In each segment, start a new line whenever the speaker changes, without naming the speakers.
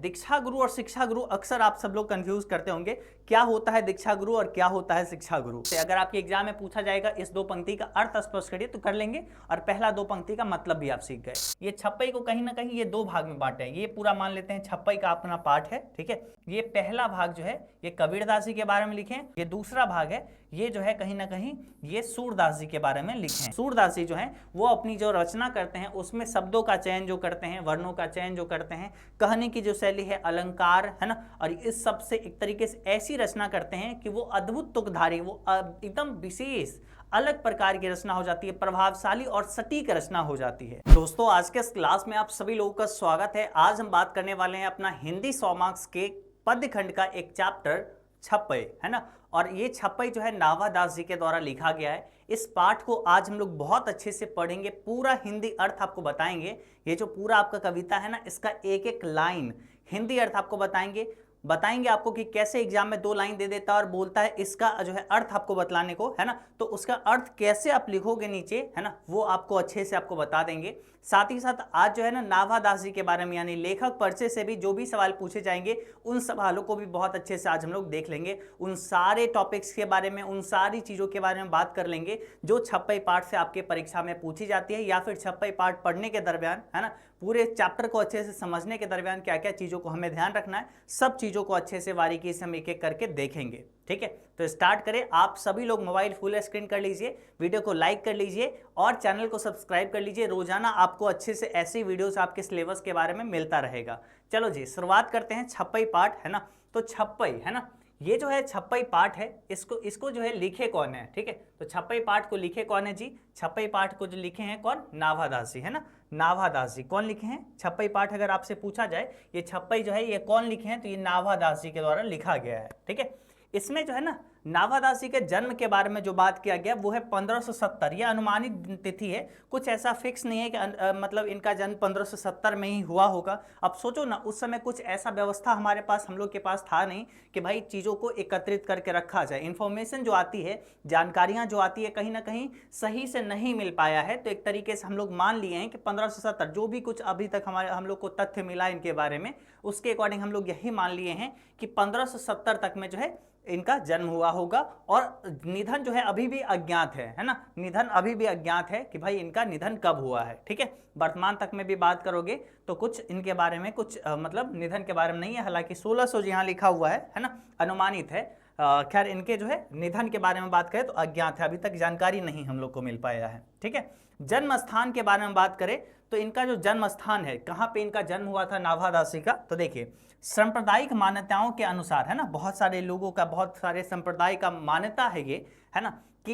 दीक्षा गुरु और शिक्षा गुरु अक्सर आप सब लोग कंफ्यूज करते होंगे, क्या होता है दीक्षा गुरु और क्या होता है शिक्षा गुरु। तो अगर आपके एग्जाम में पूछा जाएगा इस दो पंक्ति का अर्थ स्पष्ट करिए तो कर लेंगे, और पहला दो पंक्ति का मतलब भी आप सीख गए। ये छप्पई को कहीं ना कहीं ये दो भाग में बांटे हैं, ये पूरा मान लेते हैं छप्पई का अपना पार्ट है, ठीक है। ये पहला भाग जो है ये कबीरदास जी के बारे में लिखे, ये दूसरा भाग है ये जो है कहीं ना कहीं ये सूरदास जी के बारे में लिखे हैं। सूरदास जी जो है वो अपनी जो रचना करते हैं उसमें शब्दों का चयन जो करते हैं, वर्णों का चयन जो करते हैं, कहने की जो शैली है, अलंकार है ना, और इस सब से एक तरीके से ऐसी रचना करते हैं कि वो अद्भुत तुकधारी, वो एकदम विशेष अलग प्रकार की रचना हो जाती है, प्रभावशाली और सटीक रचना हो जाती है। दोस्तों आज के इस क्लास में आप सभी लोगों का स्वागत है। आज हम बात करने वाले हैं अपना हिंदी 100 मार्क्स के पद्य खंड का एक चैप्टर छप्पई, है ना। और ये छप्पई जो है नाभादास जी के द्वारा लिखा गया है। इस पाठ को आज हम लोग बहुत अच्छे से पढ़ेंगे, पूरा हिंदी अर्थ आपको बताएंगे। ये जो पूरा आपका कविता है ना, इसका एक एक लाइन हिंदी अर्थ आपको बताएंगे आपको कि कैसे एग्जाम में 2 लाइन दे देता है और बोलता है इसका जो है अर्थ आपको बतलाने को, है ना। तो उसका अर्थ कैसे आप लिखोगे नीचे, है ना, वो आपको अच्छे से आपको बता देंगे। साथ ही साथ आज जो है ना नाभादास जी के बारे में यानी लेखक परिचय से भी जो भी सवाल पूछे जाएंगे उन सवालों को भी बहुत अच्छे से आज हम लोग देख लेंगे। उन सारे टॉपिक्स के बारे में, उन सारी चीज़ों के बारे में बात कर लेंगे जो छप्पई पाठ से आपके परीक्षा में पूछी जाती है, या फिर छप्पई पाठ पढ़ने के दरमियान, है ना, पूरे चैप्टर को अच्छे से समझने के दरमियान क्या क्या चीज़ों को हमें ध्यान रखना है, सब चीज़ों को अच्छे से बारीकी से हम एक एक करके देखेंगे, ठीक है। तो स्टार्ट करें। आप सभी लोग मोबाइल फुल स्क्रीन कर लीजिए, वीडियो को लाइक कर लीजिए और चैनल को सब्सक्राइब कर लीजिए। रोजाना आपको अच्छे से ऐसी वीडियोस आपके सिलेबस के बारे में मिलता रहेगा। चलो जी शुरुआत करते हैं। छप्पई पाठ, है ना, तो छप्पई, है ना, ये जो है छप्पई पाठ है, इसको जो है लिखे कौन है, ठीक है। तो छप्पई पाठ को लिखे कौन है जी? छप्पई पाठ को जो लिखे हैं कौन? नाभादास जी, है ना। नाभादास जी कौन लिखे हैं? छप्पई पाठ अगर आपसे पूछा जाए ये छप्पई जो है ये कौन लिखे हैं, तो ये नाभादास जी के द्वारा लिखा गया है, ठीक है। इसमें जो है ना नाभादास जी के जन्म के बारे में जो बात किया गया वो है 1570। यह अनुमानित तिथि है, कुछ ऐसा फिक्स नहीं है कि मतलब इनका जन्म 1570 में ही हुआ होगा। अब सोचो ना, उस समय कुछ ऐसा व्यवस्था हमारे पास, हम लोग के पास था नहीं कि भाई चीज़ों को एकत्रित करके रखा जाए। इन्फॉर्मेशन जो आती है, जानकारियाँ जो आती है, कहीं ना कहीं सही से नहीं मिल पाया है। तो एक तरीके से हम लोग मान लिए हैं कि 1570 जो भी कुछ अभी तक हम लोग को तथ्य मिला इनके बारे में, उसके अकॉर्डिंग हम लोग यही मान लिए हैं कि 1570 तक में जो है इनका जन्म हुआ होगा। और निधन जो है अभी भी अज्ञात है ना, निधन अभी भी अज्ञात है कि भाई इनका निधन कब हुआ है, ठीक है। वर्तमान तक में भी बात करोगे तो कुछ इनके बारे में कुछ मतलब निधन के बारे में नहीं है, हालांकि 1600 यहाँ लिखा हुआ है ना, अनुमानित है। खैर इनके जो है निधन के बारे में बात करें तो अज्ञात है, अभी तक जानकारी नहीं हम लोग को मिल पाया है, ठीक है। जन्म स्थान के बारे में बात करें तो इनका जो जन्म स्थान है, कहाँ पे इनका जन्म हुआ था नाभादास जी का, तो देखिए सांप्रदायिक मान्यताओं के अनुसार, है ना, बहुत सारे लोगों का, बहुत सारे संप्रदाय का मान्यता है ये, है ना, कि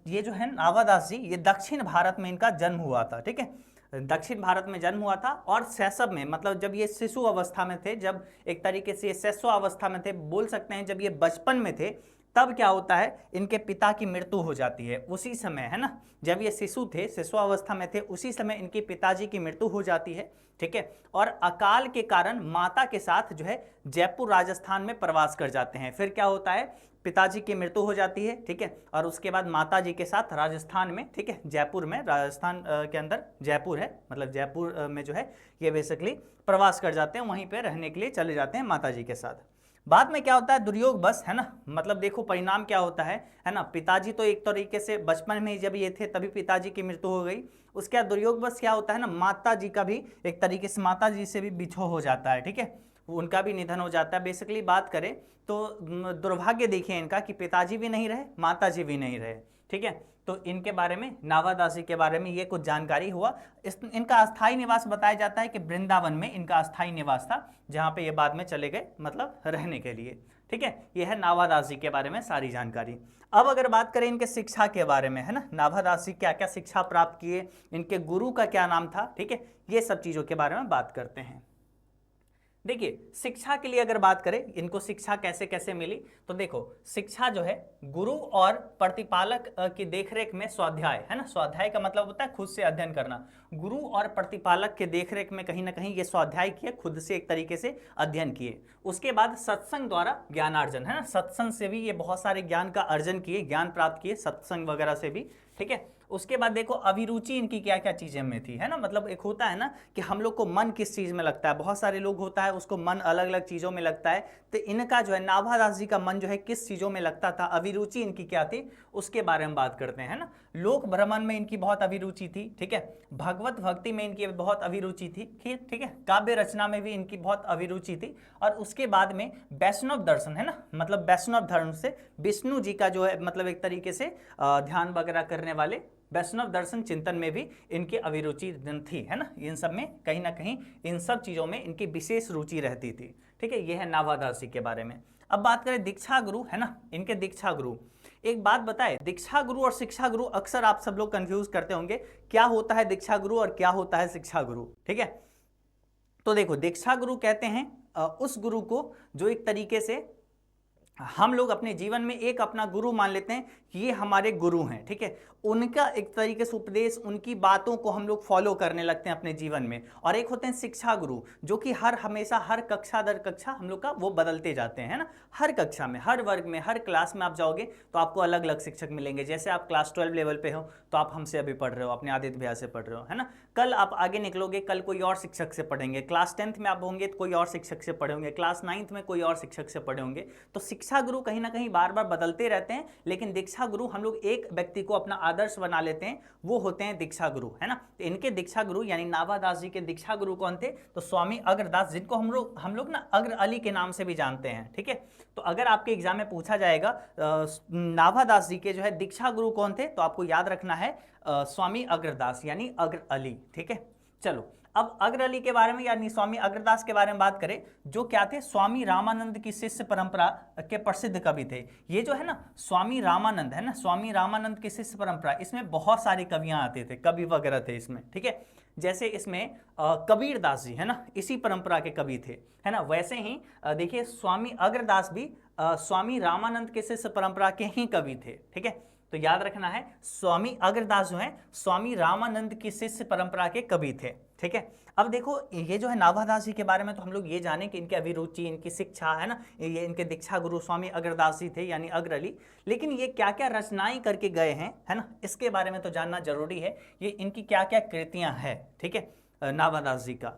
ये जो है नाभादास जी ये दक्षिण भारत में इनका जन्म हुआ था, ठीक है। दक्षिण भारत में जन्म हुआ था और शैशव में, मतलब जब ये शिशु अवस्था में थे, जब एक तरीके से ये शैशवावस्था में थे, बोल सकते हैं जब ये बचपन में थे, तब क्या होता है इनके पिता की मृत्यु हो जाती है। उसी समय, है ना, जब ये शिशु थे, शिशुअवस्था में थे, उसी समय इनके पिताजी की मृत्यु हो जाती है, ठीक है। और अकाल के कारण माता के साथ जो है जयपुर राजस्थान में प्रवास कर जाते हैं। फिर क्या होता है, पिताजी की मृत्यु हो जाती है, ठीक है, और उसके बाद माता जी के साथ राजस्थान में, ठीक है, जयपुर में, राजस्थान के अंदर जयपुर है, मतलब जयपुर में जो है ये बेसिकली प्रवास कर जाते हैं, वहीं पर रहने के लिए चले जाते हैं माता जी के साथ। बाद में क्या होता है, दुर्योग बस, है ना, मतलब देखो परिणाम क्या होता है ना, पिताजी तो एक तरीके से बचपन में ही जब ये थे तभी पिताजी की मृत्यु हो गई। उसके बाद दुर्योग बस क्या होता है ना, माता जी का भी एक तरीके से माता जी से भी बिछो हो जाता है, ठीक है, उनका भी निधन हो जाता है। बेसिकली बात करें तो दुर्भाग्य देखिए इनका कि पिताजी भी नहीं रहे, माता जी भी नहीं रहे, ठीक है। तो इनके बारे में, नाभादास जी के बारे में ये कुछ जानकारी हुआ। इनका अस्थायी निवास बताया जाता है कि वृंदावन में इनका अस्थायी निवास था, जहाँ पे ये बाद में चले गए, मतलब रहने के लिए, ठीक है। ये है नाभादास जी के बारे में सारी जानकारी। अब अगर बात करें इनके शिक्षा के बारे में, है ना, नाभादास जी क्या क्या शिक्षा प्राप्त किए, इनके गुरु का क्या नाम था, ठीक है, ये सब चीज़ों के बारे में बात करते हैं। देखिए शिक्षा के लिए अगर बात करें, इनको शिक्षा कैसे कैसे मिली, तो देखो शिक्षा जो है गुरु और प्रतिपालक की देखरेख में स्वाध्याय, है ना, स्वाध्याय का मतलब होता है खुद से अध्ययन करना। गुरु और प्रतिपालक के देखरेख में कहीं ना कहीं ये स्वाध्याय किए, खुद से एक तरीके से अध्ययन किए। उसके बाद सत्संग द्वारा ज्ञानार्जन, है ना, सत्संग से भी ये बहुत सारे ज्ञान का अर्जन किए, ज्ञान प्राप्त किए सत्संग वगैरह से भी, ठीक है। उसके बाद देखो अभिरुचि इनकी क्या क्या चीजें में थी, है ना, मतलब एक होता है ना कि हम लोग को मन किस चीज में लगता है, बहुत सारे लोग होता है उसको मन अलग अलग चीजों में लगता है, तो इनका जो है नाभादास जी का मन जो है किस चीजों में लगता था, अभिरुचि इनकी क्या थी, उसके बारे में बात करते हैं ना। लोक भ्रमण में इनकी बहुत अभिरुचि थी, ठीक है, भगवत भक्ति में इनकी बहुत अभिरुचि थी, ठीक है, काव्य रचना में भी इनकी बहुत अभिरुचि थी, और उसके बाद में वैष्णव दर्शन, है ना, मतलब वैष्णव धर्म से विष्णु जी का जो है मतलब एक तरीके से ध्यान वगैरह करने वाले वैष्णव दर्शन चिंतन में भी इनकी अभिरुचि थी, है ना, इन सब में कहीं ना कहीं इन सब चीजों में इनकी विशेष रुचि रहती थी, ठीक है। ये है नाभादास जी के बारे में। अब बात करें दीक्षा गुरु, है ना, इनके दीक्षा गुरु। एक बात बताए, दीक्षा गुरु और शिक्षा गुरु अक्सर आप सब लोग कंफ्यूज करते होंगे, क्या होता है दीक्षा गुरु और क्या होता है शिक्षा गुरु, ठीक है। तो देखो दीक्षा गुरु कहते हैं उस गुरु को जो एक तरीके से हम लोग अपने जीवन में एक अपना गुरु मान लेते हैं कि ये हमारे गुरु हैं, ठीक है, उनका एक तरीके से उपदेश, उनकी बातों को हम लोग फॉलो करने लगते हैं अपने जीवन में। और एक होते हैं शिक्षा गुरु जो कि हमेशा हर कक्षा दर कक्षा हम लोग का वो बदलते जाते हैं, है ना, हर कक्षा में, हर वर्ग में, हर क्लास में आप जाओगे तो आपको अलग अलग शिक्षक मिलेंगे। जैसे आप क्लास 12 लेवल पे हो तो आप हमसे अभी पढ़ रहे हो, अपने आदित्य भैया से पढ़ रहे हो, है ना, कल आप आगे निकलोगे, कल कोई और शिक्षक से पढ़ेंगे, क्लास 10th में आप होंगे तो कोई और शिक्षक से पढ़े होंगे, क्लास 9th में कोई और शिक्षक से पढ़े होंगे। तो शिक्षा गुरु कहीं ना कहीं बार बार बदलते रहते हैं, लेकिन दीक्षा गुरु हम लोग एक व्यक्ति को अपना आदर्श बना लेते हैं, वो होते हैं दीक्षा गुरु, है ना। तो इनके दीक्षा गुरु यानी नाभादास जी के दीक्षा गुरु कौन थे, तो स्वामी अग्रदास, जिनको हम लोग ना अग्र अली के नाम से भी जानते हैं, ठीक है। तो अगर आपके एग्जाम में पूछा जाएगा नाभादास जी के जो है दीक्षा गुरु कौन थे, तो आपको याद रखना है स्वामी अग्रदास यानी अग्र अली, ठीक है। चलो अब अग्र अली के बारे में यानी स्वामी अग्रदास के बारे में बात करें, जो क्या थे, स्वामी रामानंद की शिष्य परंपरा के प्रसिद्ध कवि थे। ये जो है ना स्वामी रामानंद, है ना, स्वामी रामानंद की शिष्य परंपरा, इसमें बहुत सारे कवियां आते थे, कवि वगैरह थे इसमें, ठीक है। जैसे इसमें कबीर दास जी, है ना, इसी परंपरा के कवि थे, है ना। वैसे ही देखिए स्वामी अग्रदास भी स्वामी रामानंद के शिष्य परंपरा के ही कवि थे, ठीक है। तो याद रखना है स्वामी अग्रदास जो है स्वामी रामानंद की शिष्य परंपरा के कवि थे, ठीक है। अब देखो ये जो है नाभादास जी के बारे में तो हम लोग ये जाने कि इनकी अभिरुचि, इनकी शिक्षा, है ना, ये इनके दीक्षा गुरु स्वामी अग्रदास जी थे यानी अग्र अली, लेकिन ये क्या क्या रचनाएं करके गए हैं, है ना, इसके बारे में तो जानना जरूरी है, ये इनकी क्या क्या कृतियां हैं, ठीक है, नाभादास जी का।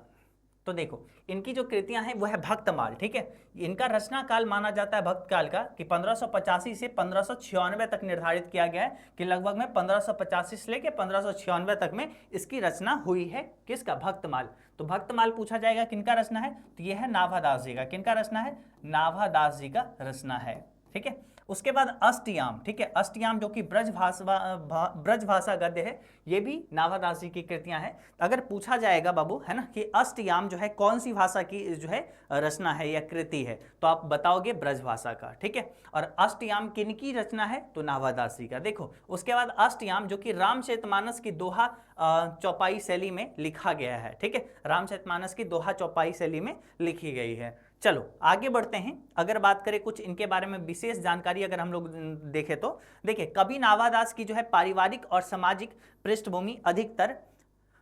तो देखो इनकी जो कृतियां हैं वो है भक्तमाल, ठीक है। इनका रचना काल माना जाता है भक्त काल का कि 1585 से 1596 तक निर्धारित किया गया है कि लगभग में 1585 से लेकर 1596 तक में इसकी रचना हुई है। किसका, भक्तमाल। तो भक्तमाल पूछा जाएगा किनका रचना है, तो यह है नाभादास जी का। किनका रचना है, नाभादास जी का रचना है, ठीक है। उसके बाद अष्टयाम, ठीक है, अष्टयाम जो कि ब्रज भाषा गद्य है, ये भी नाभादास जी की कृतियां हैं। अगर पूछा जाएगा बाबू, है ना, कि अष्टयाम जो है कौन सी भाषा की जो है रचना है या कृति है, तो आप बताओगे ब्रज भाषा का, ठीक है। और अष्टयाम किनकी रचना है, तो नाभादास जी का। देखो उसके बाद अष्टयाम जो कि रामचरितमानस की दोहा चौपाई शैली में लिखा गया है, ठीक है, रामचरितमानस की दोहा चौपाई शैली में लिखी गई है। चलो आगे बढ़ते हैं। अगर बात करें कुछ इनके बारे में विशेष जानकारी अगर हम लोग देखें तो देखिए कवि नाभादास की जो है पारिवारिक और सामाजिक पृष्ठभूमि अधिकतर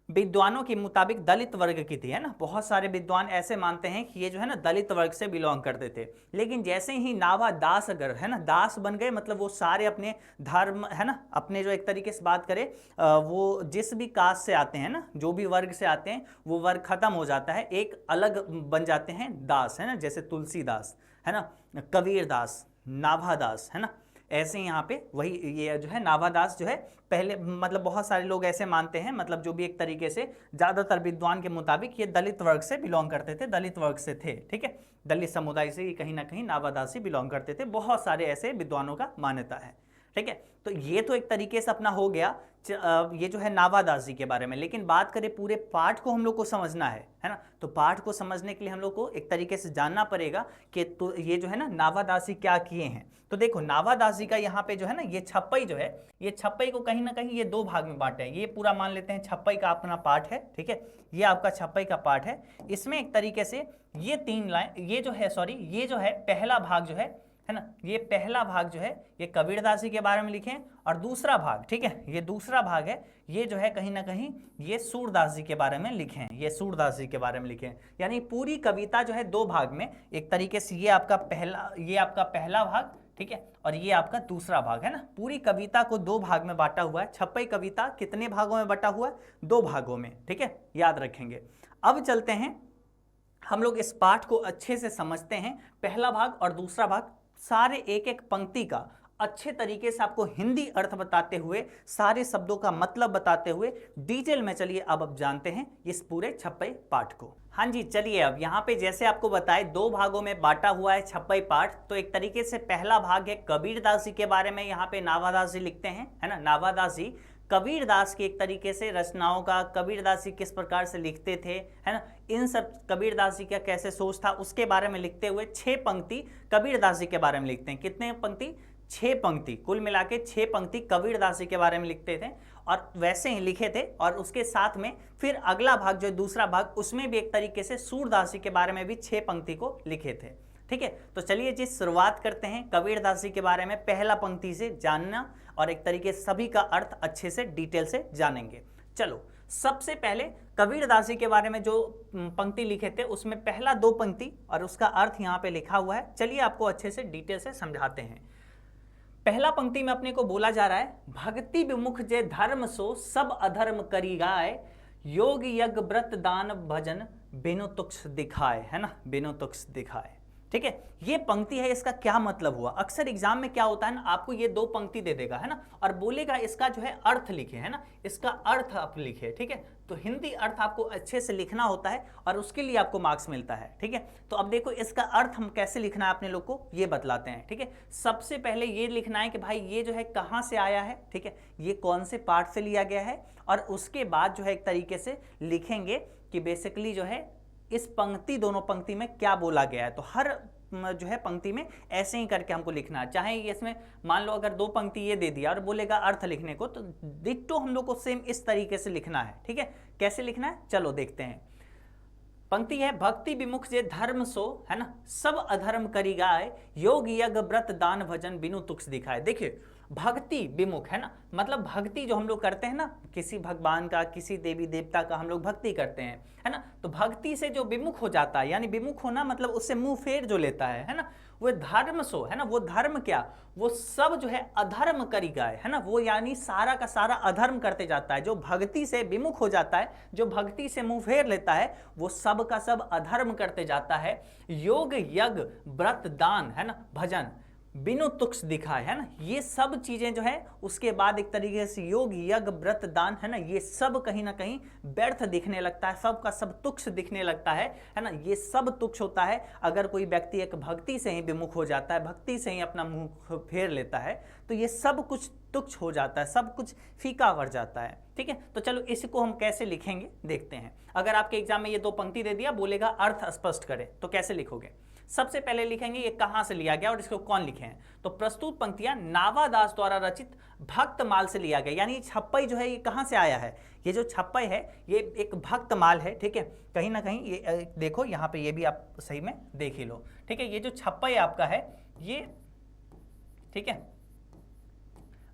विद्वानों के मुताबिक दलित वर्ग की थी, है ना। बहुत सारे विद्वान ऐसे मानते हैं कि ये जो है ना दलित वर्ग से बिलोंग करते थे, लेकिन जैसे ही नाभादास अगर, है ना, दास बन गए, मतलब वो सारे अपने धर्म, है ना, अपने जो एक तरीके से बात करें वो जिस भी कास्ट से आते हैं ना, जो भी वर्ग से आते हैं वो वर्ग खत्म हो जाता है, एक अलग बन जाते हैं दास, है ना, जैसे तुलसीदास, है ना, कबीर दास, नाभादास, है ना। ऐसे यहाँ पे वही ये जो है नाभादास जो है पहले, मतलब बहुत सारे लोग ऐसे मानते हैं, मतलब जो भी एक तरीके से ज्यादातर विद्वान के मुताबिक ये दलित वर्ग से बिलोंग करते थे, दलित वर्ग से थे, ठीक है, दलित समुदाय से कहीं ना कहीं नाभादास से बिलोंग करते थे। बहुत सारे ऐसे विद्वानों का मान्यता है, ठीक है। तो ये तो एक तरीके से अपना हो गया ये जो है नाभादास जी के बारे में। लेकिन बात करें पूरे पाठ को हम लोग को समझना है ना, तो पाठ को समझने के लिए हम लोग को एक तरीके से जानना पड़ेगा कि तो ये जो है ना नाभादास जी क्या किए हैं। तो देखो नाभादास जी का यहाँ पे जो है ना ये छप्पई जो है, ये छप्पई को कहीं ना कहीं ये दो भाग में बांटे हैं। ये पूरा मान लेते हैं छप्पई का अपना पाठ है, ठीक है, ये आपका छप्पई का पाठ है। इसमें एक तरीके से ये 3 लाइन, ये जो है सॉरी, ये जो है पहला भाग जो है ना, ये पहला भाग जो है ये कबीरदास जी के बारे में लिखे, और दूसरा भाग, ठीक है, ये दूसरा भाग है, ये जो है कहीं ना कहीं ये सूरदास जी के बारे में लिखे हैं, ये सूरदास जी के बारे में लिखे हैं। यानी पूरी कविता जो है 2 भाग में, एक तरीके से ये आपका पहला भाग, ठीक है, और ये आपका दूसरा भाग है ना। पूरी कविता को दो भाग में बांटा हुआ है। छप्पई कविता कितने भागों में बटा हुआ है? दो भागों में, ठीक है, याद रखेंगे। अब चलते हैं, हम लोग इस पाठ को अच्छे से समझते हैं। पहला भाग और दूसरा भाग, सारे एक एक पंक्ति का अच्छे तरीके से आपको हिंदी अर्थ बताते हुए, सारे शब्दों का मतलब बताते हुए डिटेल में चलिए अब जानते हैं इस पूरे छप्पई पाठ को। हाँ जी, चलिए अब यहाँ पे जैसे आपको बताए दो भागों में बांटा हुआ है छप्पई पाठ। तो एक तरीके से पहला भाग है कबीरदास जी के बारे में, यहाँ पे नाभादास जी लिखते हैं, है ना। नाभादास जी कबीरदास की एक तरीके से रचनाओं का, कबीरदास जी किस प्रकार से लिखते थे, है ना, इन सब कबीरदास जी का कैसे सोच था उसके बारे में लिखते हुए 6 पंक्ति कबीरदास जी के बारे में लिखते हैं। कितने पंक्ति? 6 पंक्ति, कुल मिला के 6 पंक्ति कबीरदास जी के बारे में लिखते थे और वैसे ही लिखे थे। और उसके साथ में फिर अगला भाग जो दूसरा भाग, उसमें भी एक तरीके से सूरदास जी के बारे में भी 6 पंक्ति को लिखे थे। ठीक है, तो चलिए जी शुरुआत करते हैं कबीरदास जी के बारे में पहला पंक्ति से जानना, और एक तरीके से सभी का अर्थ अच्छे से डिटेल से जानेंगे। चलो, सबसे पहले कबीरदास जी के बारे में जो पंक्ति लिखे थे उसमें पहला 2 पंक्ति और उसका अर्थ यहाँ पे लिखा हुआ है। चलिए आपको अच्छे से डिटेल से समझाते हैं। पहला पंक्ति में अपने को बोला जा रहा है, भक्ति विमुख जे धर्म सो सब अधर्म करी गाय, योग यज्ञ व्रत दान भजन बिनु तुक्ष दिखाए, है ना, बिनु तुक्ष दिखाए। ठीक है, ये पंक्ति है, इसका क्या मतलब हुआ? अक्सर एग्जाम में क्या होता है ना, आपको ये 2 पंक्ति दे देगा, है ना, और बोलेगा इसका जो है अर्थ लिखे, है ना, इसका अर्थ आप लिखे। ठीक है, तो हिंदी अर्थ आपको अच्छे से लिखना होता है और उसके लिए आपको मार्क्स मिलता है। ठीक है, तो अब देखो इसका अर्थ हम कैसे लिखना है अपने लोग को ये बतलाते हैं। ठीक है, सबसे पहले ये लिखना है कि भाई ये जो है कहाँ से आया है, ठीक है, ये कौन से पाठ से लिया गया है, और उसके बाद जो है एक तरीके से लिखेंगे कि बेसिकली जो है इस पंक्ति, दोनों पंक्ति में क्या बोला गया है। तो हर जो है पंक्ति में ऐसे ही करके हमको लिखना है। चाहे इसमें मान लो अगर 2 पंक्ति ये दे दिया और बोलेगा अर्थ लिखने को, तो डिट्टो हम लोग को सेम इस तरीके से लिखना है। ठीक है, कैसे लिखना है चलो देखते हैं। पंक्ति है, भक्ति विमुख जे धर्म सो, है ना, सब अधर्म करी गाय, योग यज्ञ व्रत दान भजन बिनु तुक्ष दिखाए। देखिए भक्ति विमुख, है ना, मतलब भक्ति जो हम लोग करते हैं ना, किसी भगवान का, किसी देवी देवता का हम लोग भक्ति करते हैं, है ना, तो भक्ति से जो विमुख हो जाता है, यानी विमुख होना मतलब उससे मुंह फेर जो लेता है ना, वो धर्म सो, है ना, वो धर्म क्या, वो सब जो है अधर्म करी गाय, है ना, वो यानी सारा का सारा अधर्म करते जाता है। जो भक्ति से विमुख हो जाता है, जो भक्ति से मुंह फेर लेता है, वो सब का सब अधर्म करते जाता है। योग यज्ञ व्रत दान, है ना, भजन बिनु तुक्ष दिखाए, है ना, ये सब चीजें जो है उसके बाद एक तरीके से योग यज्ञ व्रत दान, है ना, ये सब कहीं ना कहीं व्यर्थ दिखने लगता है, सब का सब तुक्ष दिखने लगता है ना, ये सब तुक्ष होता है अगर कोई व्यक्ति एक भक्ति से ही विमुख हो जाता है, भक्ति से ही अपना मुंह फेर लेता है, तो ये सब कुछ तुक्ष हो जाता है, सब कुछ फीका पड़ जाता है। ठीक है, तो चलो इसको हम कैसे लिखेंगे देखते हैं। अगर आपके एग्जाम में ये 2 पंक्ति दे दिया, बोलेगा अर्थ स्पष्ट करें, तो कैसे लिखोगे? सबसे पहले लिखेंगे ये कहां से लिया गया और इसको कौन लिखे हैं। तो प्रस्तुत पंक्तियां नाभादास द्वारा रचित भक्तमाल से लिया गया, यानी छप्पई जो है ये कहां से आया है? ये जो छप्पई है ये एक भक्तमाल है। ठीक है, कहीं ना कहीं ये देखो यहाँ पे, ये भी आप सही में देख ही लो। ठीक है, ये जो छप्पई आपका है ये, ठीक है,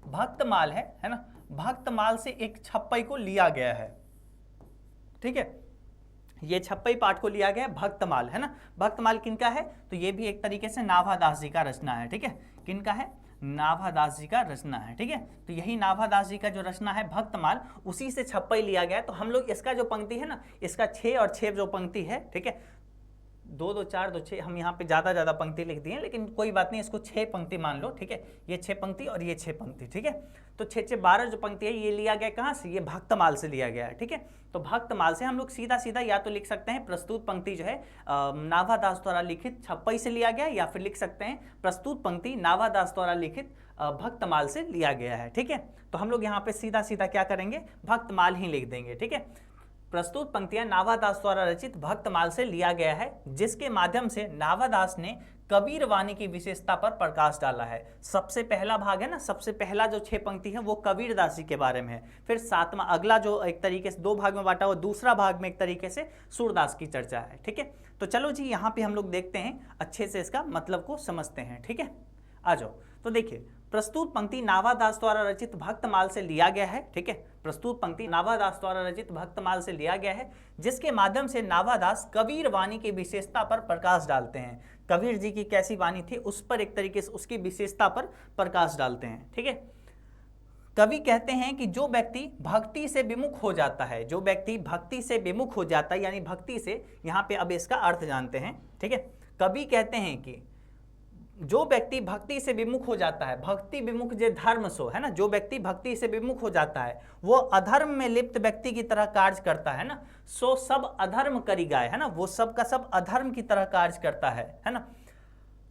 भक्तमाल है ना, भक्तमाल से एक छप्पई को लिया गया है। ठीक है, ये छप्पई पाठ को लिया गया भक्तमाल, है ना। भक्तमाल किनका है? तो ये भी एक तरीके से नाभादास जी का रचना है। ठीक है, किनका है? नाभादास जी का रचना है। ठीक है, तो यही नाभादास जी का जो रचना है भक्तमाल, उसी से छप्पई लिया गया है। तो हम लोग इसका जो पंक्ति है ना, इसका 6 और 6 जो पंक्ति है, ठीक है, 2 2 4 2 6, हम यहाँ पे ज़्यादा पंक्ति लिख दिए, लेकिन कोई बात नहीं, इसको 6 पंक्ति मान लो। ठीक है, ये 6 पंक्ति और ये 6 पंक्ति। ठीक है, तो 6 6 12 जो पंक्ति है ये लिया गया कहाँ से? ये भक्तमाल से लिया गया है। ठीक है, तो भक्तमाल से हम लोग सीधा सीधा या तो लिख सकते हैं प्रस्तुत पंक्ति जो है नाभादास द्वारा लिखित छप्पई से लिया गया, या फिर लिख सकते हैं प्रस्तुत पंक्ति नाभादास द्वारा लिखित भक्तमाल से लिया गया है। ठीक है, तो हम लोग यहाँ पे सीधा सीधा क्या करेंगे? भक्तमाल ही लिख देंगे। ठीक है, प्रस्तुत पंक्तियां नाभादास द्वारा रचित भक्तमाल से लिया गया है, जिसके माध्यम से नाभादास ने कबीर वाणी की विशेषता पर प्रकाश डाला है। सबसे पहला भाग है ना, सबसे पहला जो 6 पंक्ति है वो कबीरदास जी के बारे में है। फिर 7वां अगला जो एक तरीके से 2 भाग में बांटा हुआ, दूसरा भाग में एक तरीके से सूरदास की चर्चा है। ठीक है, तो चलो जी यहाँ पे हम लोग देखते हैं, अच्छे से इसका मतलब को समझते हैं। ठीक है, आ जाओ। तो देखिए प्रस्तुत पंक्ति नाभादास द्वारा रचित भक्तमाल से लिया गया है। ठीक है, प्रस्तुत पंक्ति नाभादास द्वारा रचित भक्तमाल से लिया गया है, जिसके माध्यम से नाभादास कबीर वाणी की विशेषता पर प्रकाश डालते हैं। कबीर जी की कैसी वाणी थी उस पर एक तरीके से उसकी विशेषता पर प्रकाश डालते हैं। ठीक है, कवि कहते हैं कि जो व्यक्ति भक्ति से विमुख हो जाता है, जो व्यक्ति भक्ति से विमुख हो जाता है, यानी भक्ति से, यहाँ पे अब इसका अर्थ जानते हैं। ठीक है, कवि कहते हैं कि जो व्यक्ति भक्ति से विमुख हो जाता है, भक्ति विमुख जे धर्म सो, है ना, जो व्यक्ति भक्ति से विमुख हो जाता है वो अधर्म में लिप्त व्यक्ति की तरह कार्य करता है ना, सो सब अधर्म करी गाय, है ना, वो सब का सब अधर्म की तरह कार्य करता है ना।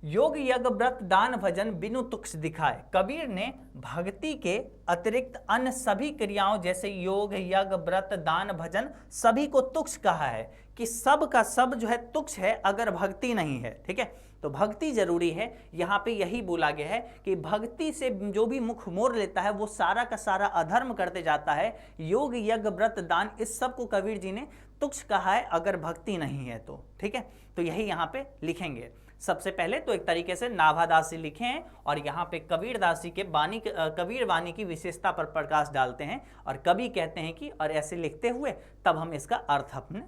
योग यज्ञ व्रत दान भजन बिनु तुक्ष दिखाए। कबीर ने भक्ति के अतिरिक्त अन्य सभी क्रियाओं जैसे योग यज्ञ व्रत दान भजन सभी को तुक्ष कहा है, कि सब का सब जो है तुक्ष है अगर भक्ति नहीं है। ठीक है, तो भक्ति जरूरी है। यहाँ पे यही बोला गया है कि भक्ति से जो भी मुख मोड़ लेता है वो सारा का सारा अधर्म करते जाता है। योग यज्ञ व्रत दान इस सब को कबीर जी ने तुक्ष कहा है अगर भक्ति नहीं है तो। ठीक है, तो यही यहाँ पे लिखेंगे। सबसे पहले तो एक तरीके से नाभादास जी लिखे हैं और यहाँ पे कबीरदास जी के कबीर वाणी की विशेषता पर प्रकाश डालते हैं और कवि कहते हैं कि, और ऐसे लिखते हुए तब हम इसका अर्थ अपने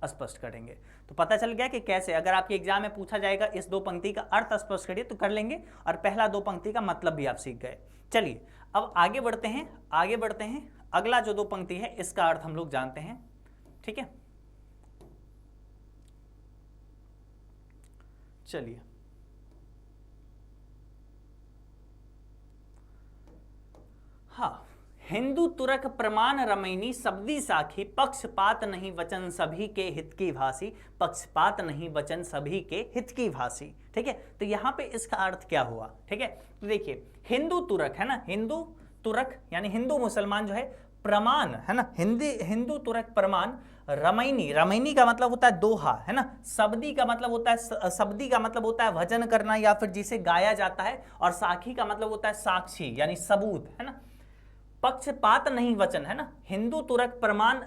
स्पष्ट करेंगे। तो पता चल गया कि कैसे, अगर आपके एग्जाम में पूछा जाएगा इस दो पंक्ति का अर्थ स्पष्ट करिए तो कर लेंगे, और पहला दो पंक्ति का मतलब भी आप सीख गए। चलिए अब आगे बढ़ते हैं। अगला जो दो पंक्ति है इसका अर्थ हम लोग जानते हैं। ठीक है, चलिए हाँ, हिंदू तुरक प्रमाण रमैनी शब्दी साखी, पक्षपात नहीं वचन सभी के हित की भाषी, पक्षपात नहीं वचन सभी के हित की भाषी। ठीक है, तो यहाँ पे इसका अर्थ क्या हुआ। ठीक है, तो देखिए हिंदू तुरक है ना, हिंदू तुरक यानी हिंदू मुसलमान जो है, प्रमाण है ना, हिंदू तुरक प्रमाण, रमैनी का मतलब होता है दोहा, है ना, शब्दी का मतलब होता है भजन करना या फिर जिसे गाया जाता है, और साखी का मतलब होता है साक्षी यानी सबूत, है ना। पक्षपात नहीं वचन, है ना, हिंदू तुरक प्रमाण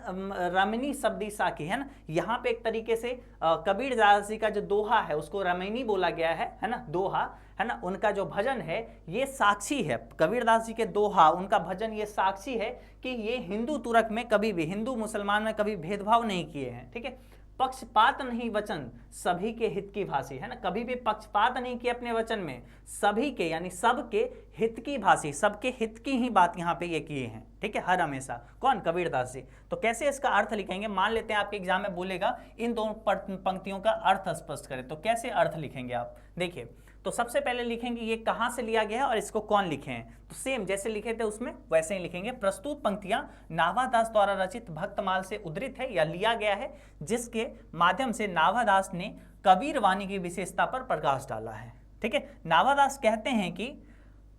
रमैनी शब्दी साखी, है ना। यहाँ पे एक तरीके से कबीरदास जी का जो दोहा है उसको रमैनी बोला गया है ना, दोहा, है ना। उनका जो भजन है ये साक्षी है, कबीरदास जी के दोहा, उनका भजन ये साक्षी है कि ये हिंदू तुरक में कभी भी, हिंदू मुसलमान में कभी भेदभाव नहीं किए हैं। ठीक है, पक्षपात नहीं वचन सभी के हित की भाषी, है ना, कभी भी पक्षपात नहीं किया अपने वचन में, सभी के यानी सबके हित की भाषी, सबके हित की ही बात यहाँ पे ये किए हैं। ठीक है, हर हमेशा, कौन, कबीरदास जी। तो कैसे इसका अर्थ लिखेंगे, मान लेते हैं आपके एग्जाम में बोलेगा इन दोनों पंक्तियों का अर्थ स्पष्ट करें, तो कैसे अर्थ लिखेंगे आप। देखिए, तो सबसे पहले लिखेंगे ये कहाँ से लिया गया है और इसको कौन लिखे हैं, तो सेम जैसे लिखे थे उसमें वैसे ही लिखेंगे। प्रस्तुत पंक्तियां नाभादास द्वारा रचित भक्तमाल से उद्धृत है या लिया गया है, जिसके माध्यम से नाभादास ने कबीर वाणी की विशेषता पर प्रकाश डाला है। ठीक है, नाभादास कहते हैं कि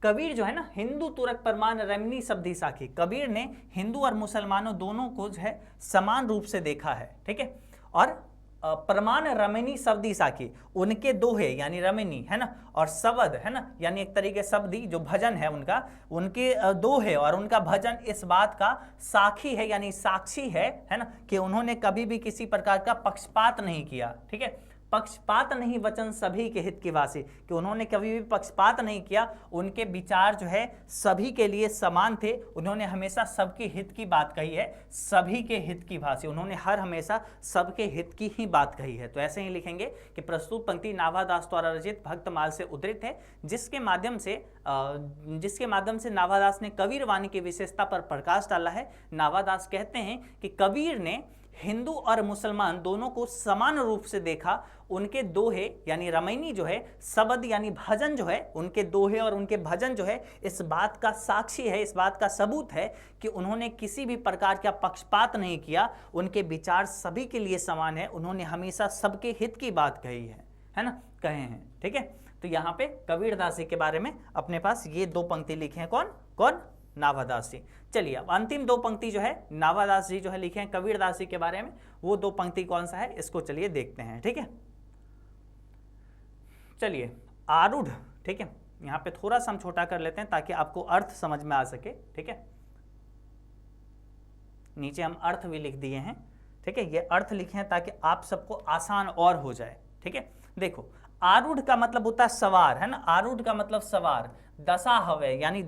कबीर जो है ना, हिंदू तुरक प्रमाण रमैनी शब्दी साखी, कबीर ने हिंदू और मुसलमानों दोनों को जो है समान रूप से देखा है। ठीक है, और प्रमाण रमैनी शब्दी साखी, उनके दोहे यानी रमैनी, है ना, और शब्द, है ना, यानी एक तरीके शब्दी जो भजन है उनका, उनके दोहे और उनका भजन इस बात का साखी है यानी साक्षी है ना, कि उन्होंने कभी भी किसी प्रकार का पक्षपात नहीं किया। ठीक है, पक्षपात नहीं वचन सभी के हित की भाषी, कि उन्होंने कभी भी पक्षपात नहीं किया, उनके विचार जो है सभी के लिए समान थे, उन्होंने हमेशा सबके हित की बात कही है, सभी के हित की भाषी, उन्होंने हमेशा सबके हित की ही बात कही है। तो ऐसे ही लिखेंगे कि प्रस्तुत पंक्ति नाभादास द्वारा रचित भक्तमाल से उद्धृत है, जिसके माध्यम से नाभादास ने कबीर वाणी की विशेषता पर प्रकाश डाला है। नाभादास कहते हैं कि कबीर ने हिंदू और मुसलमान दोनों को समान रूप से देखा, उनके दोहे यानी रमैनी जो है, शब्द यानी भजन जो है, उनके दोहे और उनके भजन जो है इस बात का साक्षी है, इस बात का सबूत है कि उन्होंने किसी भी प्रकार का पक्षपात नहीं किया, उनके विचार सभी के लिए समान है, उन्होंने हमेशा सबके हित की बात कही है ना, कहे हैं। ठीक है, तो यहाँ पे कबीरदास जी के बारे में अपने पास ये दो पंक्ति लिखे हैं, कौन, नाभादास जी। चलिए अब अंतिम दो पंक्ति जो है नाभादास जी जो है लिखे हैं कबीरदास जी के बारे में, वो दो पंक्ति कौन सा है इसको चलिए देखते हैं। ठीक है, चलिए आरूढ़, ठीक है, यहाँ पे थोड़ा सा हम छोटा कर लेते हैं ताकि आपको अर्थ समझ में आ सके। ठीक है, नीचे हम अर्थ भी लिख दिए हैं। ठीक है, ये अर्थ लिखे हैं ताकि आप सबको आसान और हो जाए। ठीक है, देखो आरूढ़ का मतलब होता है सवार, है ना, आरूढ़ का मतलब सवार, दशा हवे यानी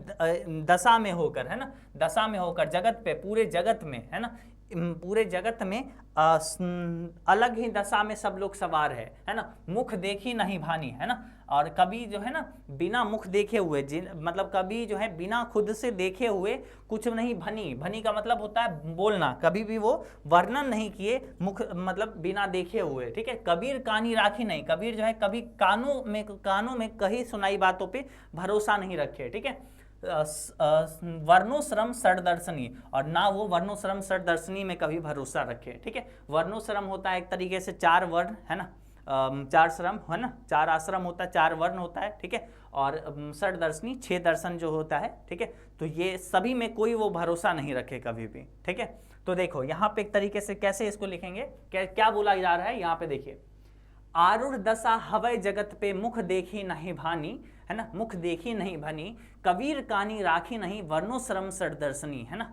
दशा में होकर, है ना, दशा में होकर, जगत पे, पूरे जगत में, है ना, पूरे जगत में अलग ही दशा में सब लोग सवार है ना, मुख देखी नहीं भानी, है ना, और कभी जो है ना बिना मुख देखे हुए, मतलब कभी जो है बिना खुद से देखे हुए कुछ नहीं भनी, भनी का मतलब होता है बोलना, कभी भी वो वर्णन नहीं किए मुख मतलब बिना देखे हुए, ठीक है। कबीर कानी राखी नहीं, कबीर जो है कभी कानों में कही सुनाई बातों पे भरोसा नहीं रखे, ठीक है। वर्णोश्रम षडदर्शनी, और ना वो वर्णोश्रम षडदर्शनी में कभी भरोसा रखे, ठीक है। वर्णोश्रम होता है एक तरीके से 4 वर्ण, है ना, 4 श्रम, है ना, 4 आश्रम होता है, 4 वर्ण होता है, ठीक है, और षडदर्शनी 6 दर्शन जो होता है, ठीक है। तो ये सभी में कोई वो भरोसा नहीं रखे कभी भी, ठीक है। तो देखो यहाँ पे एक तरीके से कैसे इसको लिखेंगे, क्या बोला जा रहा है यहाँ पे, देखिए आरूढ़ दशा हवै जगत पे मुख देखी नहीं भानी, है ना, मुख देखी नहीं भनी, कबीर कानी राखी नहीं, वर्णोश्रम षडदर्शनी, है ना।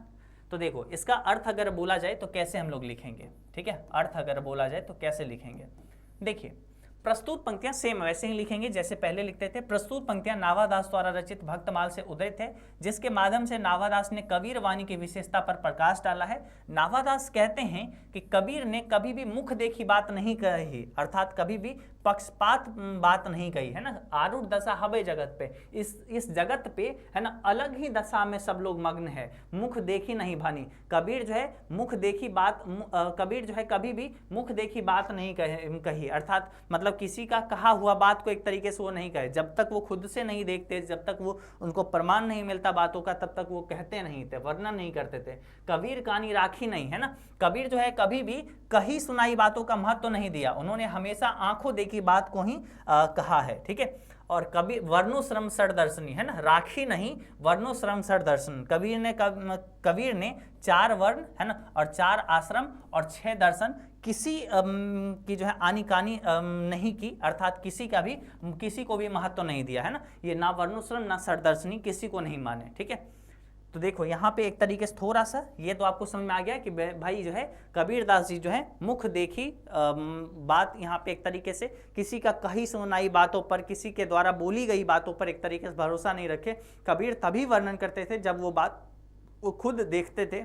तो देखो इसका अर्थ अगर बोला जाए तो कैसे हम लोग लिखेंगे, ठीक है, अर्थ अगर बोला जाए तो कैसे लिखेंगे, देखिए प्रस्तुत पंक्तियां सेम वैसे ही लिखेंगे जैसे पहले लिखते थे। प्रस्तुत पंक्तियां नावादास द्वारा रचित भक्तमाल से उदय थे, जिसके माध्यम से नावादास ने कबीर वाणी की विशेषता पर प्रकाश डाला है। नावादास कहते हैं कि कबीर ने कभी भी मुख देखी बात नहीं कही, अर्थात कभी भी पक्षपात बात नहीं कही, है ना। आरूढ़ दशा हवे जगत पे, इस जगत पे, है ना, अलग ही दशा में सब लोग मग्न है, मुख देखी नहीं भानी। कबीर जो है मुख देखी बात, कबीर जो है कभी भी मुख देखी बात नहीं कही, अर्थात मतलब किसी का कहा हुआ बात को एक तरीके से वो नहीं कहे, जब तक वो खुद से नहीं देखते, जब तक वो उनको प्रमाण नहीं मिलता बातों का, तब तक वो कहते नहीं थे, वर्णन नहीं करते थे। कबीर कानी राखी नहीं, है ना, कबीर जो है कभी भी कही सुनाई बातों का महत्व तो नहीं दिया, उन्होंने हमेशा आंखों देखी बात को ही कहा है, ठीक है। और कबीर वर्णोश्रम षडदर्शनी, है ना, राखी नहीं वर्णोश्रम षडदर्शन, कबीर ने 4 वर्ण, है ना, और 4 आश्रम और 6 दर्शन किसी की जो है आनी कानी नहीं की, अर्थात किसी को भी महत्व नहीं दिया, है ना। ये ना वर्णोश्रम ना षडदर्शनी किसी को नहीं माने, ठीक है। तो देखो यहाँ पे एक तरीके से थोड़ा सा ये तो आपको समझ में आ गया कि भाई जो है कबीरदास जी जो है मुख देखी बात, यहाँ पे एक तरीके से किसी का कही सुनाई बातों पर, किसी के द्वारा बोली गई बातों पर एक तरीके से भरोसा नहीं रखे। कबीर तभी वर्णन करते थे जब वो बात वो खुद देखते थे,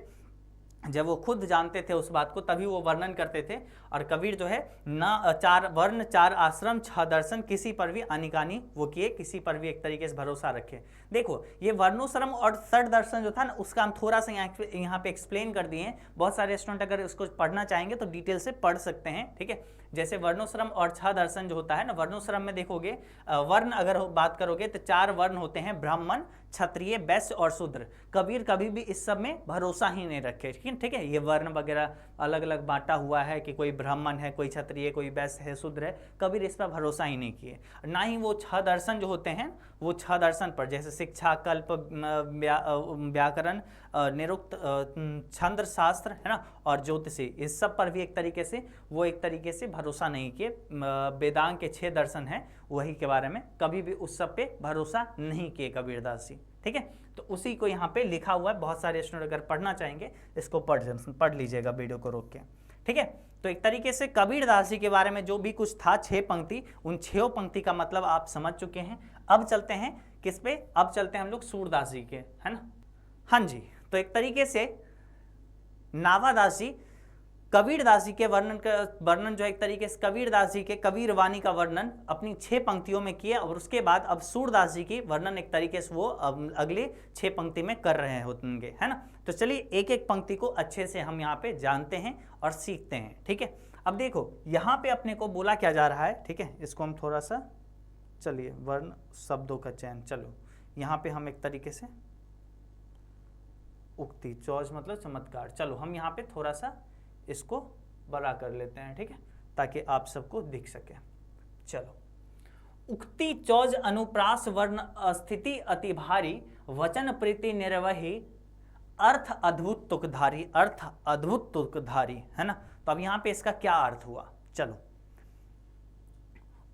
जब वो खुद जानते थे उस बात को, तभी वो वर्णन करते थे। और कबीर जो है ना 4 वर्ण 4 आश्रम 6 दर्शन किसी पर भी आनिकानी वो किए, किसी पर भी एक तरीके से भरोसा रखे। देखो ये वर्णोश्रम और षड दर्शन जो था ना, उसका हम थोड़ा सा यहाँ पे एक्सप्लेन कर दिए हैं। बहुत सारे स्टूडेंट अगर इसको पढ़ना चाहेंगे तो डिटेल से पढ़ सकते हैं, ठीक है। जैसे वर्णोश्रम और 6 दर्शन जो होता है ना, वर्णोश्रम में देखोगे वर्ण अगर बात करोगे तो 4 वर्ण होते हैं, ब्राह्मण, क्षत्रिय, वैश्य और शूद्र। कबीर कभी भी इस सब में भरोसा ही नहीं रखे, ठीक है। ये वर्ण वगैरह अलग अलग बांटा हुआ है कि कोई ब्राह्मण है, कोई क्षत्रिय, कोई वैश्य है, शूद्र है, कबीर इस पर भरोसा ही नहीं किए। ना ही वो 6 दर्शन जो होते हैं वो 6 दर्शन पर, जैसे शिक्षा, कल्प, व्याकरण, निरुक्त, छंद शास्त्र, है ना, और ज्योतिषी, इस सब पर भी एक तरीके से वो एक तरीके से भरोसा नहीं किए। वेदांग के 6 दर्शन हैं वही के बारे में कभी भी उस सब पे भरोसा नहीं किए कबीरदास जी, ठीक है। तो उसी को यहाँ पे लिखा हुआ है, बहुत सारे स्टूडेंट अगर पढ़ना चाहेंगे इसको पढ़ लीजिएगा वीडियो को रोक के, ठीक है। तो एक तरीके से कबीरदास जी के बारे में जो भी कुछ था 6 पंक्ति, उन 6 पंक्ति का मतलब आप समझ चुके हैं। अब चलते हैं किस पे, अब चलते हैं हम लोग सूरदास जी के, है ना। हाँ जी, तो एक तरीके से नावादास जी कबीरदास जी के वर्णन जो एक तरीके से कबीरदास जी के कबीर वाणी का वर्णन अपनी 6 पंक्तियों में किया, और उसके बाद अब सूरदास जी की वर्णन एक तरीके से वो अगले 6 पंक्ति में कर रहे होंगे, है ना। तो चलिए एक एक पंक्ति को अच्छे से हम यहाँ पे जानते हैं और सीखते हैं, ठीक है। अब देखो यहाँ पे अपने को बोला क्या जा रहा है, ठीक है, इसको हम थोड़ा सा, चलिए वर्ण शब्दों का चयन, चलो यहाँ पे हम एक तरीके से उक्ति, चौज मतलब चमत्कार, चलो हम यहाँ पे थोड़ा सा इसको बड़ा कर लेते हैं, ठीक है, ताकि आप सबको दिख सके। चलो, उक्ति चौज अनुप्रास वर्ण स्थिति अति भारी, वचन प्रीति निर्वही, अर्थ अद्भुत तुकधारी, अर्थ अद्भुत तुकधारी, है ना। तो अब यहाँ पे इसका क्या अर्थ हुआ, चलो।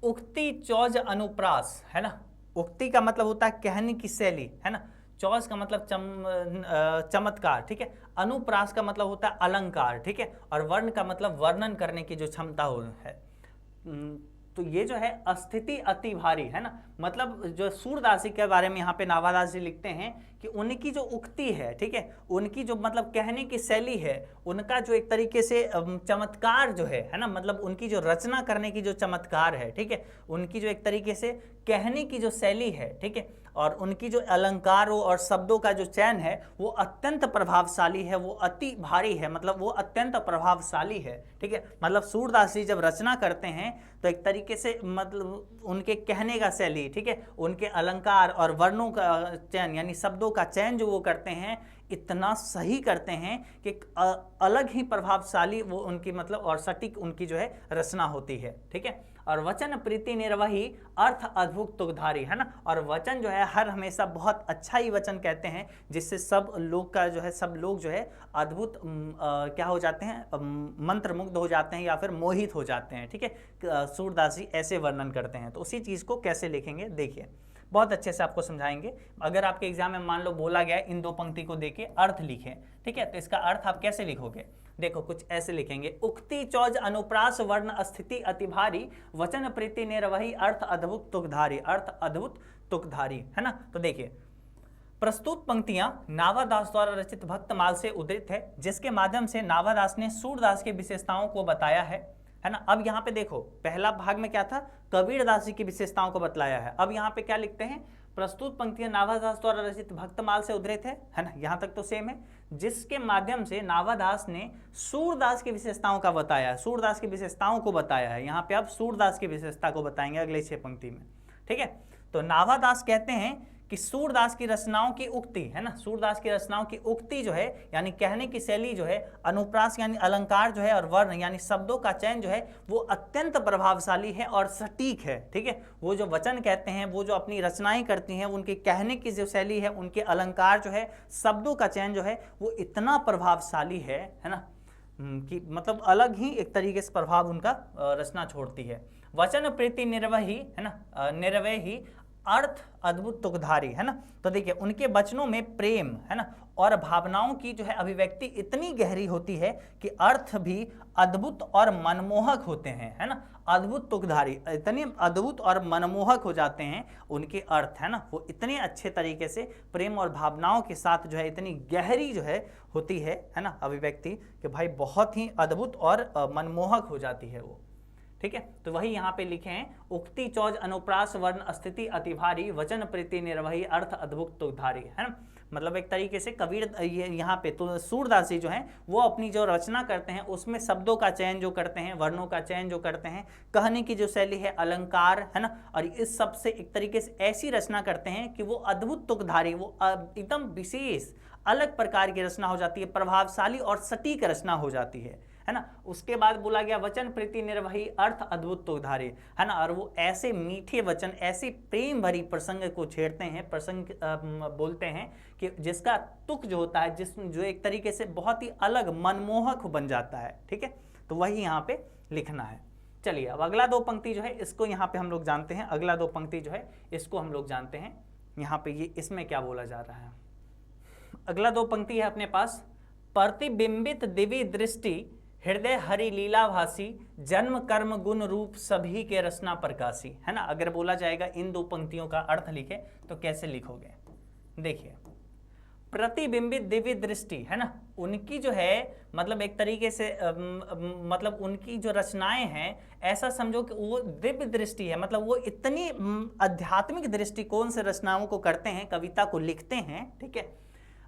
उक्ति चौज अनुप्रास, है ना, उक्ति का मतलब होता है कहने की शैली, है ना। चौस का मतलब चमत्कार, ठीक है। अनुप्रास का मतलब होता है अलंकार, ठीक है। और वर्ण का मतलब वर्णन करने की जो क्षमता है। तो ये जो है स्थिति अति भारी है ना, मतलब जो सूरदास जी के बारे में यहाँ पे नाभादास जी लिखते हैं कि उनकी जो उक्ति है, ठीक है, उनकी जो मतलब कहने की शैली है, उनका जो एक तरीके से चमत्कार जो है ना, मतलब उनकी जो रचना करने की जो चमत्कार है, ठीक है, उनकी जो एक तरीके से कहने की जो शैली है, ठीक है, और उनकी जो अलंकारों और शब्दों का जो चयन है वो अत्यंत प्रभावशाली है, वो अति भारी है, मतलब वो अत्यंत प्रभावशाली है, ठीक है। मतलब सूरदास जी जब रचना करते हैं तो एक तरीके से मतलब उनके कहने का शैली, ठीक है, उनके अलंकार और वर्णों का चयन यानी शब्दों का चयन जो वो करते हैं इतना सही करते हैं कि अलग ही प्रभावशाली वो उनकी मतलब और सटीक उनकी जो है रचना होती है, ठीक है। और वचन प्रीति निर्वही अर्थ अद्भुत तुकधारी है ना, और वचन जो है हर हमेशा बहुत अच्छा ही वचन कहते हैं जिससे सब लोग का जो है सब लोग जो है अद्भुत क्या हो जाते हैं, मंत्रमुग्ध हो जाते हैं या फिर मोहित हो जाते हैं, ठीक है। सूरदास जी ऐसे वर्णन करते हैं। तो उसी चीज़ को कैसे लिखेंगे देखिए, बहुत अच्छे से आपको समझाएंगे। अगर आपके एग्जाम में मान लो बोला गया इन दो पंक्ति को देके अर्थ लिखें, ठीक है, तो इसका अर्थ आप कैसे लिखोगे, देखो कुछ ऐसे लिखेंगे, उक्ति चौज अनुप्रास वर्ण स्थिति अति भारी वचन प्रीति निर्वही अर्थ अद्भुत तुकधारी, अर्थ अद्भुत तुकधारी है ना। तो देखिए प्रस्तुत पंक्तियां नाभादास द्वारा रचित भक्तमाल से उद्धृत है जिसके माध्यम से नाभादास ने सूरदास की विशेषताओं को बताया है ना। अब यहाँ पे देखो पहला भाग में क्या था, कबीरदास जी की विशेषताओं को बतलाया है। अब यहाँ पे क्या लिखते हैं, प्रस्तुत पंक्तियां नाभादास द्वारा रचित भक्तमाल से उद्धृत है ना, यहाँ तक तो सेम है, जिसके माध्यम से नाभादास ने सूरदास की विशेषताओं का बताया है, सूरदास की विशेषताओं को बताया है। यहाँ पे अब सूरदास की विशेषता को बताएंगे अगले 6 पंक्ति में, ठीक है। तो नाभादास कहते हैं कि सूरदास की रचनाओं की उक्ति है ना, सूरदास की रचनाओं की उक्ति जो है यानी कहने की शैली जो है, अनुप्रास यानी अलंकार जो है, और वर्ण यानी शब्दों का चयन जो है वो अत्यंत प्रभावशाली है और सटीक है, ठीक है। वो जो वचन कहते हैं, वो जो अपनी रचनाएं करती हैं, उनके कहने की जो शैली है, उनके अलंकार जो है, शब्दों का चयन जो है वो इतना प्रभावशाली है ना, कि मतलब अलग ही एक तरीके से प्रभाव उनका रचना छोड़ती है। वचन प्रीति निर्वही है ना, निर्वही अर्थ अद्भुत तुकधारी है ना। तो देखिए उनके वचनों में प्रेम है ना और भावनाओं की जो है अभिव्यक्ति इतनी गहरी होती है कि अर्थ भी अद्भुत और मनमोहक होते हैं, है ना। अद्भुत तुकधारी, इतने अद्भुत और मनमोहक हो जाते हैं उनके अर्थ, है ना, वो इतने अच्छे तरीके से प्रेम और भावनाओं के साथ जो है इतनी गहरी जो है होती है ना अभिव्यक्ति, कि भाई बहुत ही अद्भुत और मनमोहक हो जाती है वो, ठीक है। तो वही यहाँ पे लिखे हैं, उक्ति चौज अनुप्रास वर्ण स्थिति अति भारी वचन प्रीति निर्वही अर्थ अद्भुत तुकधारी, है ना। मतलब एक तरीके से कबीर ये यहाँ पे तो सूरदास जी जो हैं वो अपनी जो रचना करते हैं उसमें शब्दों का चयन जो करते हैं, वर्णों का चयन जो करते हैं, कहने की जो शैली है, अलंकार है ना, और इस सब से एक तरीके से ऐसी रचना करते हैं कि वो अद्भुत तुकधारी, वो एकदम विशेष अलग प्रकार की रचना हो जाती है, प्रभावशाली और सटीक रचना हो जाती है ना। उसके बाद बोला गया वचन प्रीति निर्वही अर्थ अद्भुत तुकधारी, है ना, और वो ऐसे मीठे वचन, ऐसे प्रेम भरी प्रसंग को छेड़ते हैं, प्रसंग बोलते हैं कि जिसका तुक जो होता है, जो एक तरीके से बहुत ही अलग मनमोहक बन जाता है, ठीक है। तो वही यहाँ पे लिखना है। चलिए अब अगला 2 पंक्ति जो है इसको यहाँ पे हम लोग जानते हैं, अगला 2 पंक्ति जो है इसको हम लोग जानते हैं। यहाँ पे ये इसमें क्या बोला जा रहा है, अगला 2 पंक्ति है अपने पास, प्रतिबिंबित दिव्य दृष्टि हृदय हरि लीला भासी जन्म कर्म गुण रूप सभी के रचना प्रकाशी, है ना। अगर बोला जाएगा इन 2 पंक्तियों का अर्थ लिखे तो कैसे लिखोगे, देखिए प्रतिबिंबित दिव्य दृष्टि, है ना, उनकी जो है मतलब एक तरीके से मतलब उनकी जो रचनाएं हैं ऐसा समझो कि वो दिव्य दृष्टि है, मतलब वो इतनी आध्यात्मिक दृष्टिकोण से रचनाओं को करते हैं, कविता को लिखते हैं, ठीक है,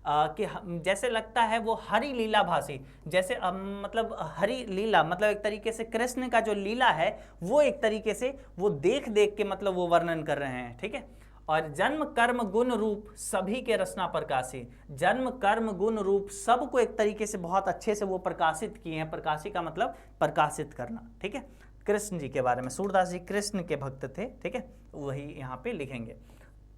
कि जैसे लगता है वो हरि लीला भासी, जैसे मतलब हरि लीला मतलब एक तरीके से कृष्ण का जो लीला है वो एक तरीके से वो देख देख के मतलब वो वर्णन कर रहे हैं, ठीक है। और जन्म कर्म गुण रूप सभी के रचना प्रकाशी, जन्म कर्म गुण रूप सबको एक तरीके से बहुत अच्छे से वो प्रकाशित किए हैं, प्रकाशी का मतलब प्रकाशित करना, ठीक है। कृष्ण जी के बारे में, सूरदास जी कृष्ण के भक्त थे, ठीक है, वही यहाँ पे लिखेंगे।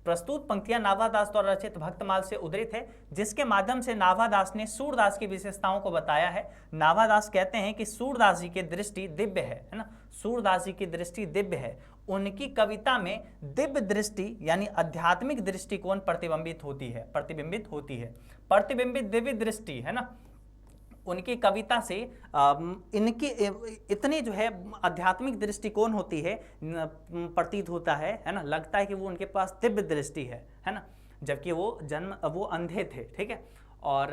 प्रस्तुत पंक्तियां नाभादास द्वारा रचित भक्तमाल से उद्धृत है जिसके माध्यम से नाभादास ने सूरदास की विशेषताओं को बताया है। नाभादास कहते हैं कि सूरदास जी की दृष्टि दिव्य है ना, सूरदास जी की दृष्टि दिव्य है, उनकी कविता में दिव्य दृष्टि यानी आध्यात्मिक दृष्टिकोण प्रतिबिंबित होती है, प्रतिबिंबित दिव्य दृष्टि, है ना, उनकी कविता से इनके इतने जो है आध्यात्मिक दृष्टिकोण होती है, प्रतीत होता है ना, लगता है कि वो उनके पास दिव्य दृष्टि है ना, जबकि वो अंधे थे, ठीक है। और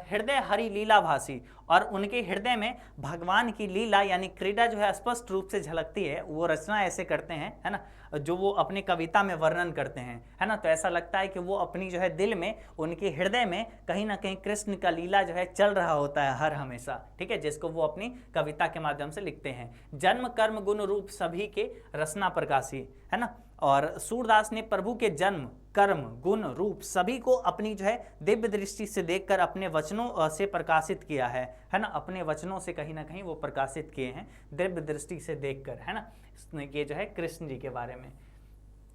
हृदय हरि लीला भासी, और उनके हृदय में भगवान की लीला यानी क्रीड़ा जो है स्पष्ट रूप से झलकती है। वो रचना ऐसे करते हैं, है ना, जो वो अपनी कविता में वर्णन करते हैं, है ना। तो ऐसा लगता है कि वो अपनी जो है दिल में, उनके हृदय में कहीं ना कहीं कृष्ण का लीला जो है चल रहा होता है हर हमेशा, ठीक है, जिसको वो अपनी कविता के माध्यम से लिखते हैं। जन्म कर्म गुण रूप सभी के रसना प्रकाशी, है ना। और सूरदास ने प्रभु के जन्म कर्म गुण रूप सभी को अपनी जो है दिव्य दृष्टि से देखकर अपने वचनों से प्रकाशित किया है ना। अपने वचनों से कहीं ना कहीं वो प्रकाशित किए हैं दिव्य दृष्टि से देखकर, है ना, ये जो है कृष्ण जी के बारे में।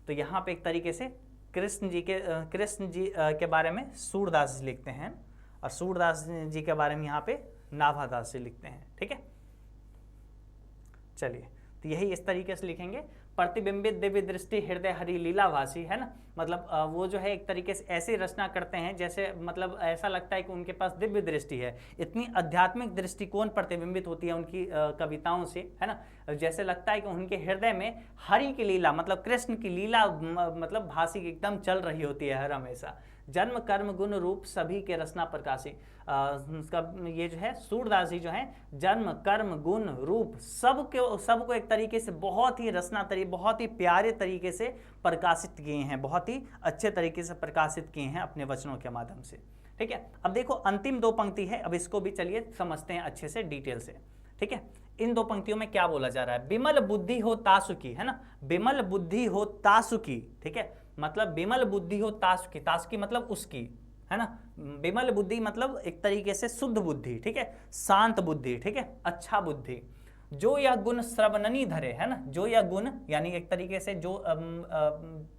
तो यहाँ पे एक तरीके से कृष्ण जी के बारे में सूरदास जी लिखते हैं, और सूरदास जी के बारे में यहाँ पे नाभादास जी लिखते हैं, ठीक है। चलिए, तो यही इस तरीके से लिखेंगे। प्रतिबिंबित दिव्य दृष्टि हृदय हरि लीलाभासी, है ना, मतलब वो जो है एक तरीके से ऐसी रचना करते हैं जैसे मतलब ऐसा लगता है कि उनके पास दिव्य दृष्टि है। इतनी आध्यात्मिक दृष्टिकोण प्रतिबिंबित होती है उनकी कविताओं से, है ना, जैसे लगता है कि उनके हृदय में हरि की लीला मतलब कृष्ण की लीला मतलब भासी एकदम चल रही होती है हर हमेशा। जन्म कर्म गुण रूप सभी के रचना प्रकाशी, उसका ये जो है सूरदास जी जो है जन्म कर्म गुण रूप सबको एक तरीके से बहुत ही बहुत ही प्यारे तरीके से प्रकाशित किए हैं, बहुत ही अच्छे तरीके से प्रकाशित किए हैं अपने वचनों के माध्यम से, ठीक है। अब देखो अंतिम दो पंक्ति है, अब इसको भी चलिए समझते हैं अच्छे से डिटेल से, ठीक है। इन दो पंक्तियों में क्या बोला जा रहा है? विमल बुद्धि हो तासुकी, है ना, विमल बुद्धि हो तासुकी, ठीक है, मतलब विमल बुद्धि हो तासुकी, तासुकी मतलब उसकी, है ना, विमल बुद्धि मतलब एक तरीके से शुद्ध बुद्धि, ठीक है, शांत बुद्धि, ठीक है, अच्छा बुद्धि। जो यह गुण श्रवणनी धरे, है ना, जो यह गुण यानी एक तरीके से जो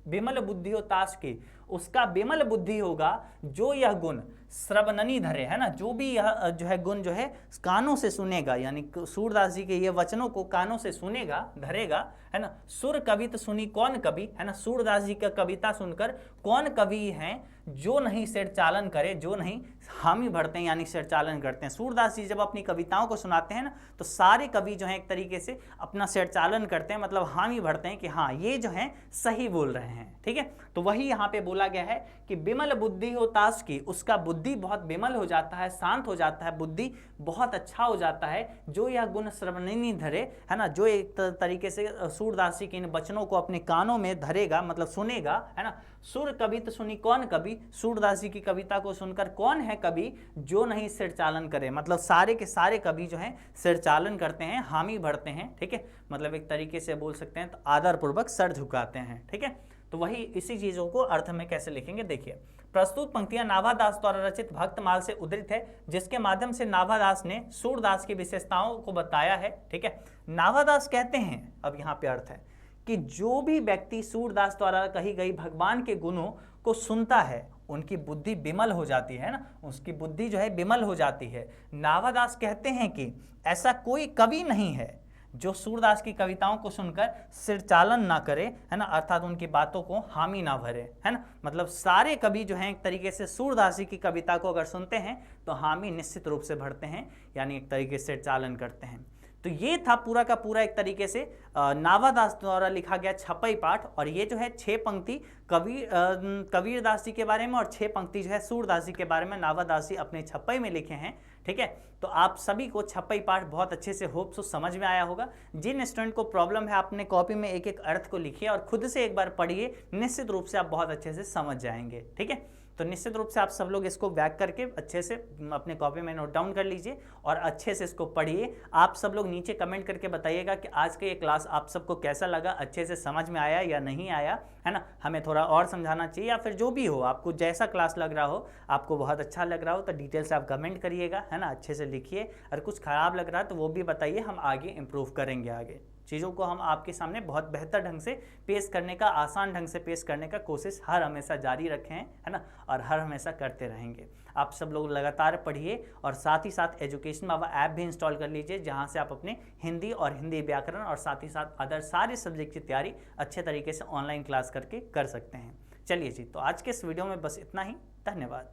विमल बुद्धि हो ताश की, उसका विमल बुद्धि होगा जो यह गुण श्रवणनी धरे, है ना, जो भी यह जो है गुण जो है कानों से सुनेगा, यानी सूरदास जी के ये वचनों को कानों से सुनेगा धरेगा, है ना। सुर कवित सुनी कौन कवि, है ना, सूरदास जी का कविता सुनकर कौन कवि हैं जो नहीं सिर चालन करे, जो नहीं हामी भरते हैं यानी सिर चालन करते हैं। सूरदास जी जब अपनी कविताओं को सुनाते हैं ना, तो सारे कवि जो हैं एक तरीके से अपना सिर चालन करते हैं, मतलब हामी भरते हैं कि हाँ ये जो है सही बोल रहे हैं, ठीक है। तो वही यहाँ पे बोला गया है कि विमल बुद्धि हो ताश की, उसका बुद्धि बहुत विमल हो जाता है, शांत हो जाता है, बुद्धि बहुत अच्छा हो जाता है। जो यह गुण श्रवणनी धरे, है ना, जो एक तरीके से सूरदास जी के इन वचनों को अपने कानों में धरेगा मतलब सुनेगा, है ना। सुर कवित सुनी कौन कवि, सूरदास जी की कविता को सुनकर कौन है कवि जो नहीं सिर चालन करे, मतलब सारे के सारे कवि जो हैं सिर चालन करते हैं, हामी भरते हैं, ठीक है, मतलब एक तरीके से बोल सकते हैं तो आदर पूर्वक सर झुकाते हैं, ठीक है। तो वही इसी चीजों को अर्थ में कैसे लिखेंगे देखिए। प्रस्तुत पंक्तियां नाभादास द्वारा रचित भक्तमाल से उद्धृत है, जिसके माध्यम से नाभादास ने सूरदास की विशेषताओं को बताया है, ठीक है। नाभादास कहते हैं, अब यहाँ पे अर्थ है कि जो भी व्यक्ति सूरदास द्वारा कही गई भगवान के गुणों को सुनता है उनकी बुद्धि विमल हो जाती है ना, उसकी बुद्धि जो है विमल हो जाती है। नाभादास कहते हैं कि ऐसा कोई कवि नहीं है जो सूरदास की कविताओं को सुनकर सिर चालन ना करे, है ना, अर्थात उनकी बातों को हामी ना भरे, है ना, मतलब सारे कवि जो हैं एक तरीके से सूरदास जी की कविता को अगर सुनते हैं तो हामी निश्चित रूप से भरते हैं, यानी एक तरीके से चालन करते हैं। तो ये था पूरा का पूरा एक तरीके से नाभादास द्वारा लिखा गया छपई पाठ, और ये जो है 6 पंक्ति कबीरदास जी के बारे में और 6 पंक्ति जो है सूरदास जी के बारे में नाभादास जी अपने छपई में लिखे हैं, ठीक है। तो आप सभी को छपई पाठ बहुत अच्छे से होप सो समझ में आया होगा। जिन स्टूडेंट को प्रॉब्लम है अपने कॉपी में एक एक अर्थ को लिखिए और खुद से एक बार पढ़िए, निश्चित रूप से आप बहुत अच्छे से समझ जाएंगे, ठीक है। तो निश्चित रूप से आप सब लोग इसको बैक करके अच्छे से अपने कॉपी में नोट डाउन कर लीजिए और अच्छे से इसको पढ़िए। आप सब लोग नीचे कमेंट करके बताइएगा कि आज का ये क्लास आप सबको कैसा लगा, अच्छे से समझ में आया या नहीं आया, है ना, हमें थोड़ा और समझाना चाहिए या फिर जो भी हो, आपको जैसा क्लास लग रहा हो, आपको बहुत अच्छा लग रहा हो तो डिटेल से आप कमेंट करिएगा, है ना, अच्छे से लिखिए। और कुछ ख़राब लग रहा है तो वो भी बताइए, हम आगे इम्प्रूव करेंगे। आगे चीज़ों को हम आपके सामने बहुत बेहतर ढंग से पेश करने का, आसान ढंग से पेश करने का कोशिश हर हमेशा जारी रखें, है ना, और हर हमेशा करते रहेंगे। आप सब लोग लगातार पढ़िए और साथ ही साथ एजुकेशन बाबा ऐप भी इंस्टॉल कर लीजिए, जहां से आप अपने हिंदी और हिंदी व्याकरण और साथ ही साथ अदर सारे सब्जेक्ट की तैयारी अच्छे तरीके से ऑनलाइन क्लास करके कर सकते हैं। चलिए जी, तो आज के इस वीडियो में बस इतना ही। धन्यवाद।